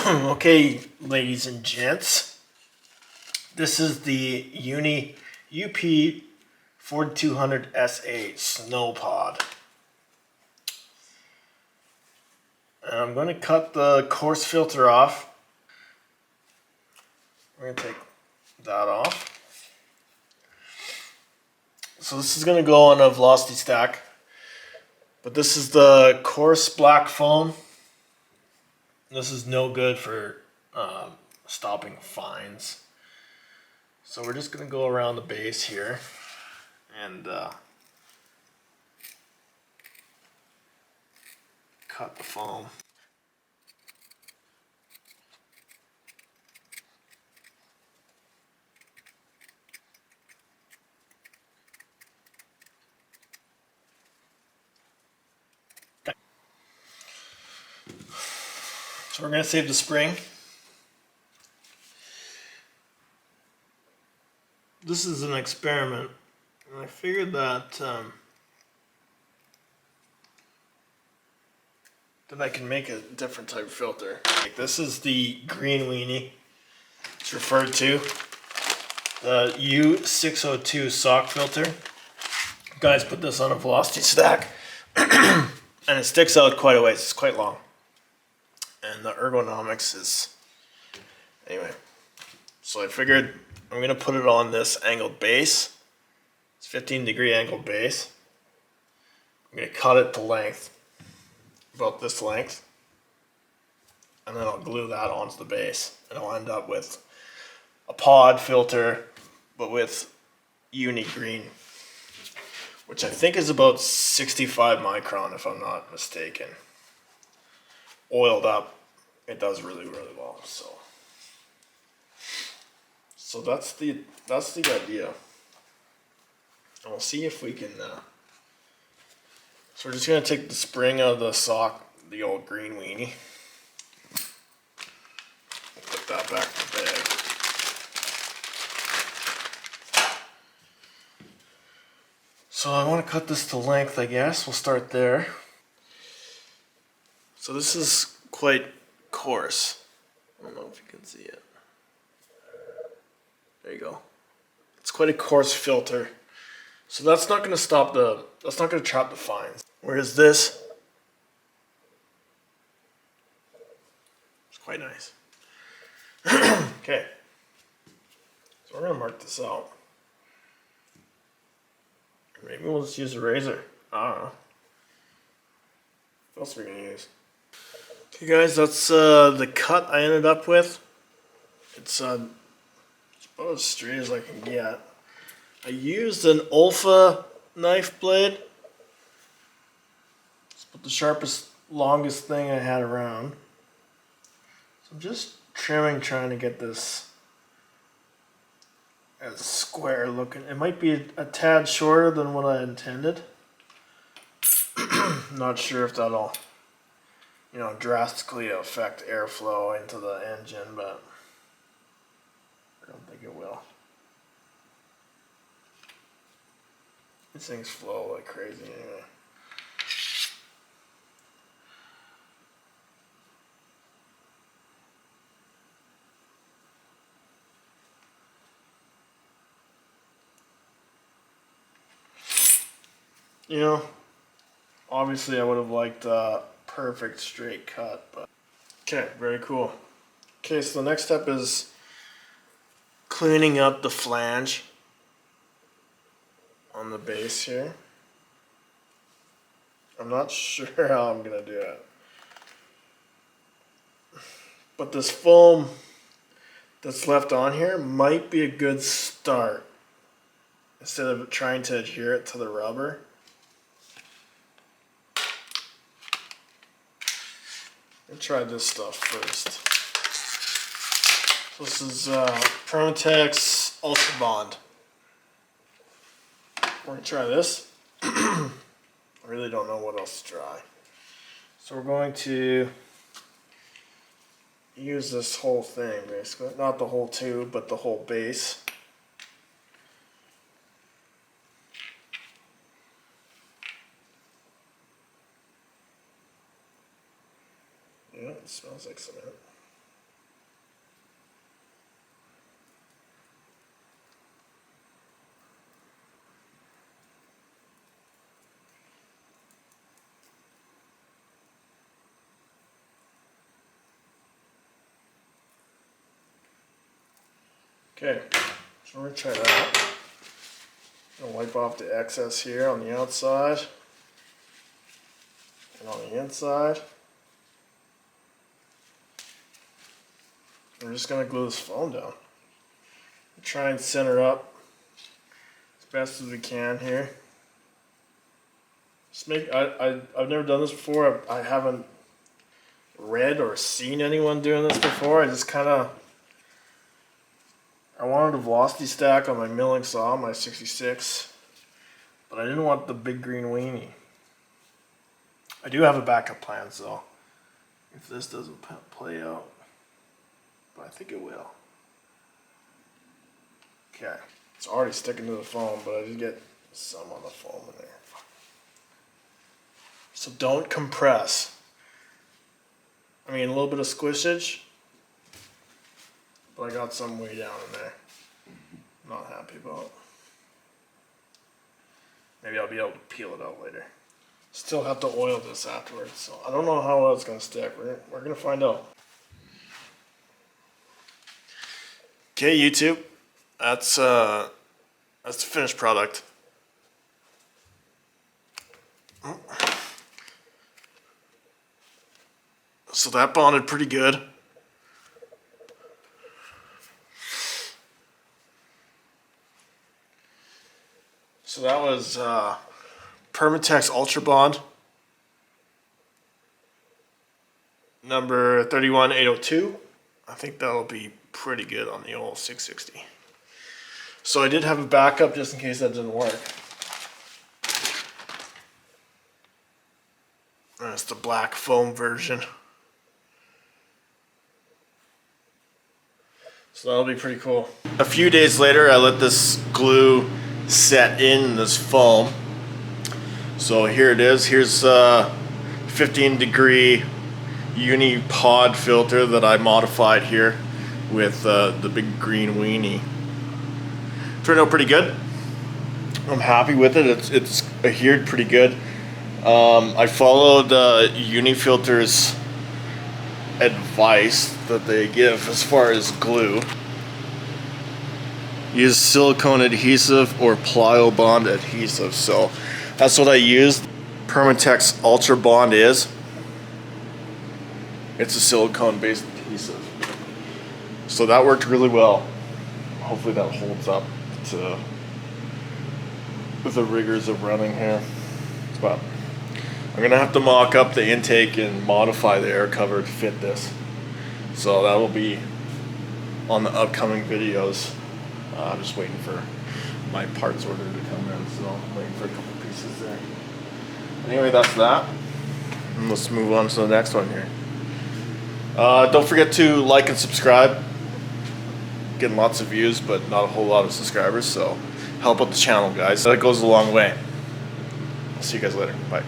Okay, ladies and gents, this is the UP 4200 SA Snow Pod. And I'm going to cut the coarse filter off. We're going to take that off. So this is going to go on a velocity stack. But this is the coarse black foam. This is no good for stopping fines. So we're just going to go around the base here and cut the foam. So we're going to save the spring. This is an experiment, and I figured that I can make a different type of filter. Like this is the green weenie. It's referred to the U602 sock filter. Guys, put this on a velocity stack, and it sticks out quite a ways. It's quite long, and the ergonomics is anyway. So I figured I'm gonna put it on this angled base. It's 15-degree angled base. I'm gonna cut it to length, about this length, and then I'll glue that onto the base, and I'll end up with a pod filter, but with uni green, which I think is about 65 micron, if I'm not mistaken. Oiled up, it does really, really well. So that's the idea. And we'll see if we can. So we're just gonna take the spring out of the sock, the old green weenie. We'll put that back in the bag. So I want to cut this to length, I guess. We'll start there. So this is quite coarse. I don't know if you can see it. There you go. It's quite a coarse filter. So that's not going to stop that's not going to trap the fines. Whereas this, it's quite nice. Okay. So we're going to mark this out. Maybe we'll just use a razor. I don't know. What else are we going to use? Okay guys, that's the cut I ended up with. It's about as straight as I can get. I used an Olfa knife blade. It's about the sharpest, longest thing I had around. So I'm just trimming, trying to get this as square looking. It might be a tad shorter than what I intended. Not sure if that'll, drastically affect airflow into the engine, but I don't think it will. These things flow like crazy anyway. Obviously I would have liked a perfect straight cut, but okay, very cool. Okay, so the next step is cleaning up the flange on the base here. I'm not sure how I'm gonna do it, but this foam that's left on here might be a good start instead of trying to adhere it to the rubber. I'll try this stuff first. So this is Permatex Ultrabond. We're gonna try this. I really don't know what else to try. So we're going to use this whole thing basically. Not the whole tube, but the whole base. Yeah, it smells like cement. Okay, so we're gonna try that. Gonna wipe off the excess here on the outside and on the inside. We're just gonna glue this foam down. Try and center up as best as we can here. Just make. I've never done this before. I haven't read or seen anyone doing this before. I just kind of. I wanted a velocity stack on my milling saw, my 66, but I didn't want the big green weenie. I do have a backup plan, so if this doesn't play out, but I think it will. Okay, it's already sticking to the foam, but I did get some on the foam in there. So don't compress. I mean, a little bit of squishage, but I got some way down in there. Not happy about. Maybe I'll be able to peel it out later. Still have to oil this afterwards, so I don't know how well it's gonna stick. We're gonna find out. Okay, YouTube. That's the finished product. So that bonded pretty good. So that was Permatex Ultrabond number 31802. I think that'll be pretty good on the old 660. So I did have a backup just in case that didn't work. That's the black foam version. So that'll be pretty cool. A few days later, I let this glue set in this foam. So here it is. Here's a 15-degree UniPod filter that I modified here with the big green weenie. Turned out pretty good. I'm happy with it. It's adhered pretty good. I followed UniFilter's advice that they give as far as glue. Use silicone adhesive or Plyo-Bond adhesive. So that's what I used. Permatex Ultrabond is. It's a silicone-based adhesive. So that worked really well. Hopefully that holds up to the rigors of running here. But I'm gonna have to mock up the intake and modify the air cover to fit this. So that will be on the upcoming videos. I'm just waiting for my parts order to come in, so I'm waiting for a couple pieces there. Anyway, that's that. And let's move on to the next one here. Don't forget to like and subscribe. Getting lots of views, but not a whole lot of subscribers, so help out the channel, guys. That goes a long way. I'll see you guys later. Bye.